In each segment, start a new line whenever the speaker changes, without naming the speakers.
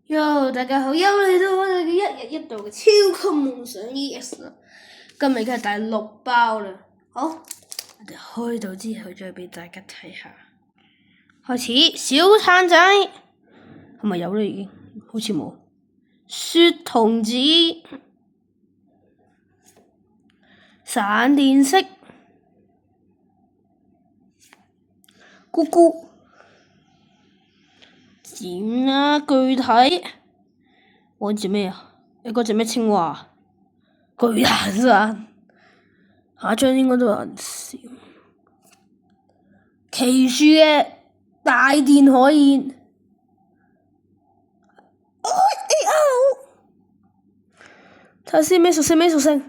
喲，大家好，又嚟到我哋嘅一日一度嘅超級夢想 EX 啦！今日已經係第6包啦。好，我哋開到之後再俾大家睇下。開始，小橙仔係咪有咧？已經好似冇。雪童子、閃電色、咕咕、點啦具體。我隻咩啊？你嗰隻咩青蛙？巨蛋山。下一張應該都有人笑。奇樹嘅大電可現。睇下先咩屬性？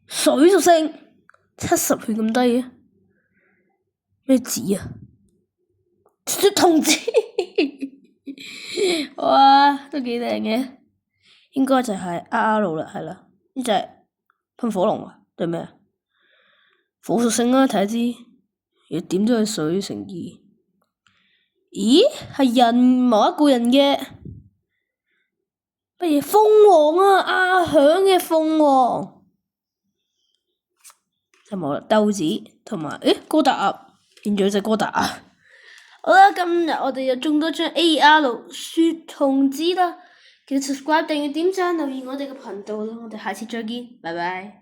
水屬性，70血咁低嘅。咩字啊？雪童子。哇，都幾靚嘅，應該就係 RR 啦，係啦，呢隻噴火龍啊，定咩啊？火屬性啦，睇下知，亦點都係水乘2。咦，係人某一個人嘅乜嘢鳳凰啊？阿響嘅鳳凰就冇啦，豆子同埋哥達鴨變咗隻哥達鴨。好啦，今日我哋又中多張 AR 雪童子啦，記得 subscribe 訂閱點讚留言我哋嘅頻道啦，我哋下次再見，拜拜。